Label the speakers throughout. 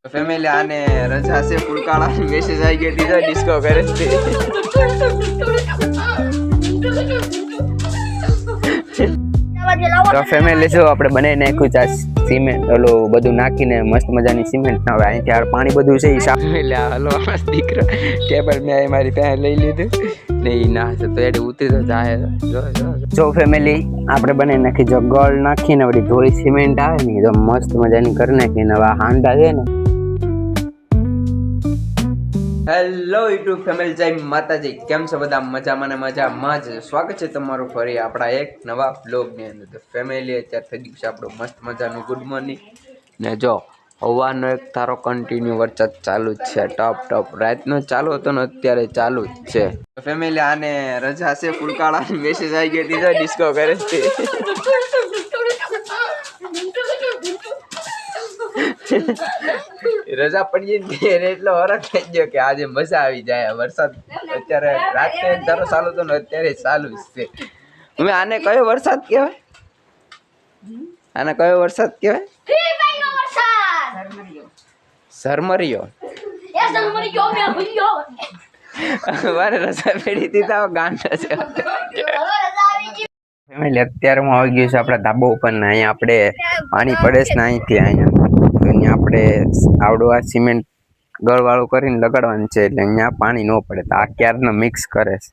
Speaker 1: Family આને રજા છે ફૂલકાળા મેસેજ આવી ગયો દીધો ડિસ્કો કરે છે તો ફેમિલી જો આપણે બનાવી નાખ્યું છે સિમેન્ટ ઓલું બધું નાખીને મસ્ત મજાની સિમેન્ટ ના હવે અહીંથી આ પાણી બધું છે એ સાફ એટલે હલો દીકરા ટેબલ મેં મારી પાસે લઈ લીધું ને એ ના તો એટલે ઉતરી તો જાય જો ફેમિલી આપણે બનાવી નાખી જો ગોળ નાખીને વળી ધોળી સિમેન્ટ આવે ને તો મસ્ત મજાની કરી નાખીને હવે હાંડા છે ને હેલો યુટ્યુબ ફેમિલી જય માતાજી કેમ છો બધા મજામાં ને મજામાં જ સ્વાગત છે તમારું ફરી આપણા એક નવા બ્લોગની અંદર તો ફેમિલી અત્યારે થઈ ગયું છે આપણું મસ્ત મજાનું ગુડ મોર્નિંગ ને જો હવાનો એક તારો કન્ટિન્યુ વરસાદ ચાલુ જ છે ટપ ટપ રાતનો ચાલુ હતો ને અત્યારે ચાલુ જ છે ફેમિલી આને રજા છે ફૂલકાળા મેસેજ આવી ગયો દીધો ડિસ્કો કરે છે રજા પડી ગઈ એટલો હરખ થઈ ગયો કે આજે મજા આવી જાય વરસાદ અત્યારે રાતે ધારો ચાલુ હતો ને અત્યારે ચાલુ જ છે હવે આને કયો વરસાદ કહેવાય આને કયો વરસાદ કહેવાય ઝરમરિયો મારે રજા પડી હતી તો ગાંઠા છે ફેમિલી અત્યારે હું આવી ગયું છે આપણા ધાબા ઉપર ને અહીંયા આપણે પાણી પડે છે ને અહીંથી અહીંયા આપણે આવડું આ સિમેન્ટ ગળવાળું કરીને લગાડવાનું છે એટલે અહીંયા પાણી ન પડે તો આ ક્યારના મિક્સ કરે છે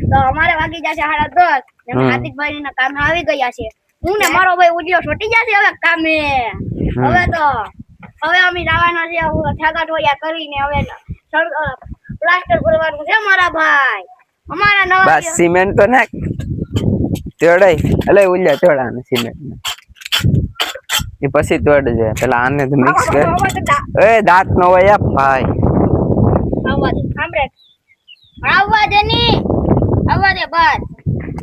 Speaker 2: તો અમારે વાગી જશે 10:30 હાર્દિકભાઈ ના કામે આવી ગયા છે હું ને મારો ભાઈ ઉડિયો છોટી જશે હવે કામે હવે અમે જવાના છે ઠાગા ઠોયા કરીને હવે પ્લાસ્ટર કરવાનું છે મારા ભાઈ અમારા નવા
Speaker 1: બસ સિમેન્ટ તો નાખ તોડાઈ અલે ઉલ્યા તોડાને સિમેન્ટ એ પછી તોડ દે પેલા આને તો મિક્સ કર એ દાંત નો હોય ભાઈ
Speaker 2: આવવા દે સાંભળે આવવા દે ની આવવા દે બસ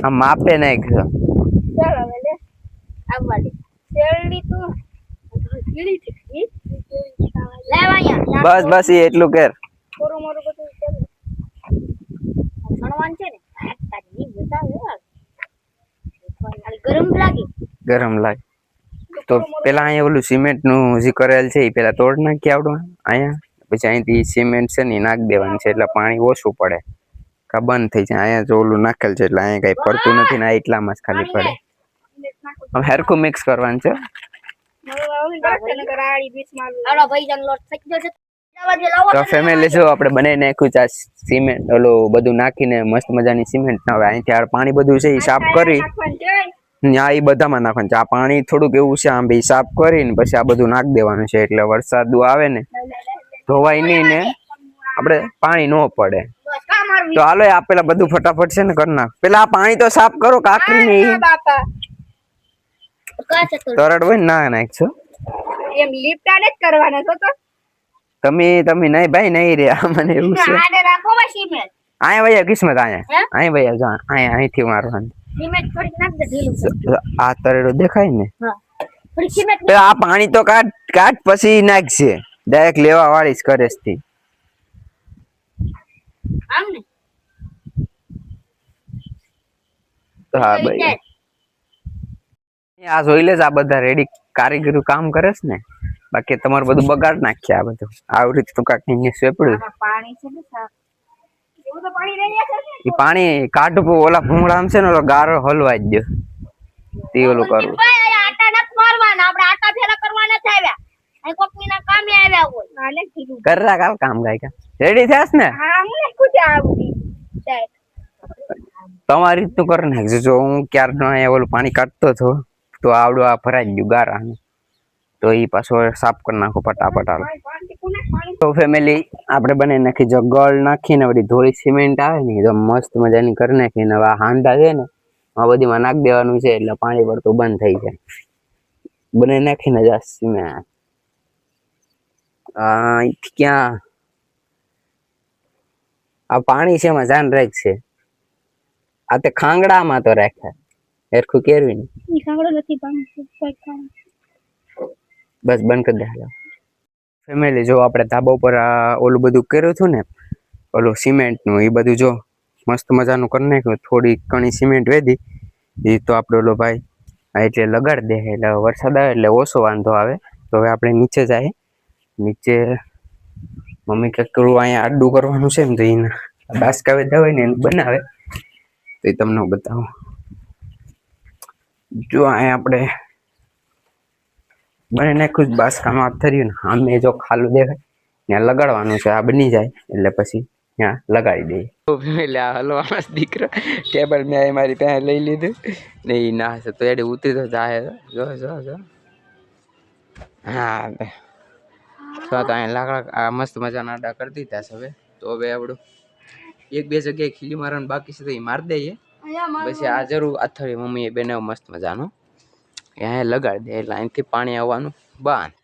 Speaker 1: આ માપે નાખજો
Speaker 2: ચાલો હવે આવવા દે શેરડી તું લેવાયા
Speaker 1: બસ બસ એ એટલું કર
Speaker 2: થોડું મોરું બધું ચાલે સણવાન છે ને તાજી બતાવ
Speaker 1: ગરમ લાગે તો પેલા અહીંયા ઓલું સિમેન્ટ નું જે કરેલ છે એ પેલા તોડ નાખી આવડું અહીંયા પછી અહીંથી સિમેન્ટ છે ને નાખ દેવાનું છે એટલે પાણી ઓછું પડે કા બંધ થઈ જાય અહીંયા જો ઓલું નાખેલ છે એટલે અહીંયા કઈ પડતું નથી ને એટલામાં જ ખાલી પડે હવે હરખું મિક્સ કરવાનું છે તો ફેમિલી જો આપણે બનાવી નાખ્યું છે સિમેન્ટ ઓલું બધું નાખીને મસ્ત મજાની સિમેન્ટ હવે અહીંથી આ પાણી બધું છે એ સાફ કરી ત્યાં એ બધામાં નાખવાનું છે આ પાણી થોડુંક એવું છે આમ ભાઈ સાફ કરીને પછી આ બધું નાખ દેવાનું છે એટલે વરસાદ આવે ને ધોવાય નહીં ને આપણે પાણી ન પડે તો હાલો આ પેલા બધું ફટાફટ છે ને કરી નાખ પેલા આ પાણી તો સાફ કરો કાકરી ને તરડ હોય ના નાખશો
Speaker 2: એમ લીપટા ને કરવાના છો તો
Speaker 1: તમે નહીં ભાઈ નહીં રે મને એવું છે
Speaker 2: આડે રાખો બસ સિમેન્ટ
Speaker 1: અહીંયા ભૈયા કિસ્મત અહીંયા ભૈયા જો અહીંયા અહીંથી મારવાનું
Speaker 2: સિમેન્ટ થોડીક નાખ દે ઢીલું
Speaker 1: આ તરડો દેખાય ને
Speaker 2: હા થોડીક સિમેન્ટ
Speaker 1: આ પાણી તો કાટ પછી નાખશે ડાયરેક્ટ લેવા વાળી જ કરે છે
Speaker 2: આમ ને
Speaker 1: હા ભાઈ આ જોઈ લે આ બધા રેડી કારીગરો કામ કરે છે ને બાકી તમારું બધું બગાડ નાખીએ આ બધું આવી રીતનું કાંઈક સેપડ્યું
Speaker 2: પાણી છે ને સાફ એવું તો પાણી રહી જશે
Speaker 1: એ પાણી કાઢવું ઓલા ભૂંગળા છે ને ઓલો ગારો હલવા જ દો તે ઓલું કરવું
Speaker 2: આટા નક મારવાના આપણે આટા ફેરા કરવાના છે આવ્યા અહીં કોકમીના કામે આવ્યા હોય હાલે કીધું
Speaker 1: કર રાખ હાલ કામ ગાય રેડી થયાસ ને
Speaker 2: હા મને કુછ આવડી
Speaker 1: તમારી રીતનું કરી નાખજો જો હું ક્યારનો અહીંયા ઓલું પાણી કાઢતો હતો તો આવડું આ ભરાઈ ગયું ગારા તો એ પાછો સાફ કરી નાખો ફટાફટ હાલ તો ફેમિલી આપણે બનાવી નાખી જો ગળ નાખીને બધી ધોળી સિમેન્ટ આવે ને તો મસ્ત મજાની કરી નાખીને હવે આ હાંડા છે ને આ બધીમાં નાખી દેવાનું છે એટલે પાણી પડતું બંધ થઈ જાય બનાવી નાખીને જા સિમેન્ટ ક્યાં આ પાણી છે એમાં જાન રાખશે આ તે ખાંગડામાં તો રાખ્યા હરખું કેરવી ને બસ બંધ કરી દે હાલો ફેમિલી જો આપણે ધાબા ઉપર ઓલું બધું કર્યું હતું ને ઓલું સિમેન્ટ નું એ બધું જો મસ્ત મજાનું કરી નાખ્યું થોડી ઘણી સિમેન્ટ વેધી એ તો આપણે ઓલો ભાઈ એટલે લગાડ દે એટલે વરસાદ આવે એટલે ઓછો વાંધો આવે તો હવે આપણે નીચે જાય નીચે મમ્મી કંઈક કરવું અહીંયા આડું કરવાનું છે ને તો એને બાસકા વેધા હોય ને એને બનાવે તો એ તમને હું બતાવું. જો અહીંયા આપણે બને નાખ્યું બાસકામાં થર્યું ને આમે જો ખાલું દેખાય ત્યાં લગાડવાનું છે. આ બની જાય એટલે પછી ત્યાં લગાડી દઈએ. એટલે આ હલવાનો દીકરો ટેબલ મેં મારી પાસે લઈ લીધું ને એ ના હશે તો એડી ઉતરી તો જાય. જો જો જો હા તો અહીંયા લાકડા આ મસ્ત મજાના આડા કરી દીધા છે. હવે તો હવે આપણું એક બે જગ્યાએ ખીલી મારવાનું બાકી છે તો એ મારી દઈએ. પછી આ જરૂર અથડી મમ્મીએ બનાવ મસ્ત મજાનું અહીંયા લગાડી દે એટલે અહીંથી પાણી આવવાનું બંધ.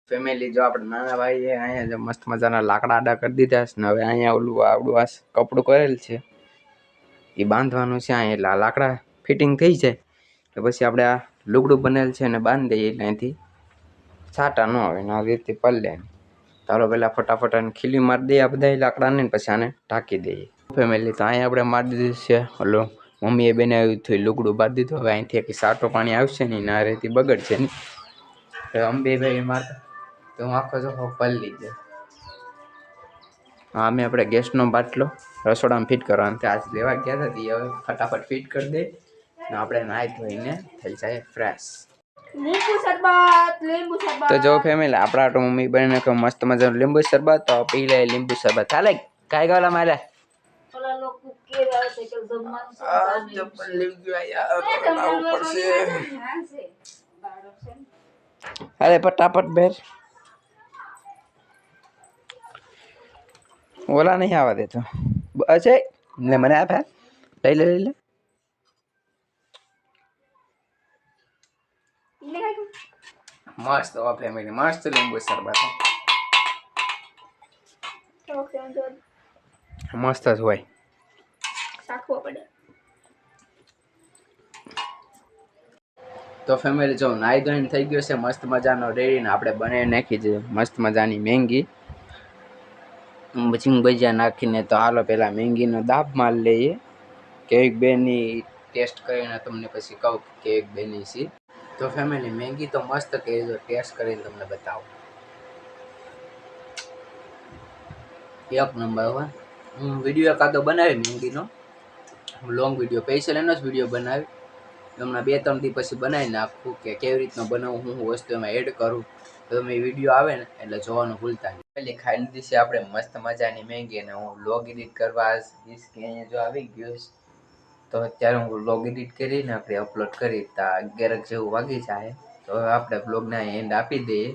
Speaker 1: ફેમિલી જો આપણે નાના ભાઈએ અહીંયા જો મસ્ત મજાના લાકડા આડા કરી દીધા છે ને હવે અહીંયા ઓલું આવડું આ કપડું કરેલ છે એ બાંધવાનું છે અહીંયા. એટલે આ લાકડા ફિટિંગ થઈ જાય તો પછી આપણે આ લુગડું બનેલ છે ને બાંધી દઈએ એટલે અહીંથી છાટા ન આવે ને આવી રીતે પલ્લે. ચાલો પહેલાં ફટાફટ આને ખીલી મારી દઈએ આ બધા લાકડાને પછી આને ઢાંકી દઈએ. ફેમિલી તો અહીંયા આપણે મારી દીધું છે ઓલો મમ્મીએ બનાવ્યું હતું લુગડું બાંધી દીધું. હવે અહીંથી એક સાટો પાણી આવશે ને ના રેતી બગડશે ને તો અંબે ભાઈ મારતા તો હું આખો જો પલ્લી જાય. હા અમે આપણે ગેસનો બાટલો રસોડામાં ફિટ કરવાનો આજ લેવા ગયા હતા હવે ફટાફટ ફિટ કરી દે ને આપણે નાહી ધોઈને થઈ જાય ફ્રેશ. તો જો ફેમિલી આપણા તો મમ્મી બને કે મસ્ત મજાનું લીંબુ શરબત તો પી લે લીંબુ શરબત. હાલે કાઈ ગયેલા મારે અરે ફટાફટ બેર ઓલા નહીં આવવા દેતો. અચ્છા ને મને આપ લઈ લે લઈ લે. મસ્ત ફેમિલી મસ્ત લીંબુ શરબત મસ્ત જ હોય. તો ફેમિલી જો નાઈ ધોઈને થઈ ગયો છે મસ્ત મજાનો રેડી ને આપણે બનાવી નાખી છે મસ્ત મજાની મેંગી પછી ભજીયા નાખીને. તો હાલો પહેલાં મેંગીનો દાબ માર લઈએ કેવી બેની ટેસ્ટ કરીને તમને પછી કહું કેવી બેની છે. તો ફેમિલી મેંગી તો મસ્ત કહેજો ટેસ્ટ કરીને તમને બતાવો એક નંબર હોય. હું વિડીયો કાદો બનાવી મેંગીનો લોંગ વિડીયો સ્પેશિયલ એનો જ વિડીયો બનાવી હમણાં 2-3 દી પછી બનાવી નાખું કે કેવી રીતના બનાવું હું વસ્તુ એમાં એડ કરું તો તમે વિડીયો આવે ને એટલે જોવાનું ભૂલતા નહીં. પહેલી ખાઈ લીધી છે આપણે મસ્ત મજાની મેંગી અને હું વ્લોગ એડિટ કરવા જઈશ કે અહીંયા જો આવી ગયો તો અત્યારે હું વ્લોગ એડિટ કરીને આપણે અપલોડ કરી તો 11 જેવું વાગી જાય તો હવે આપણે વ્લોગના એન્ડ આપી દઈએ.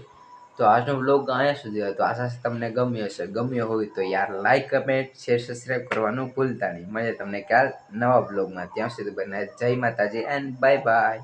Speaker 1: તો આજનો વ્લોગ અહીંયા સુધી હતો. આશા છે તમને ગમ્યો હશે. ગમ્યો હોય તો યાર લાઈક કમેન્ટ શેર સબસ્ક્રાઈબ કરવાનું ભૂલતા નહીં. મળે તમને ક્યાર નવા વ્લોગમાં. ત્યાં સુધી બને જય માતાજી એન્ડ બાય બાય.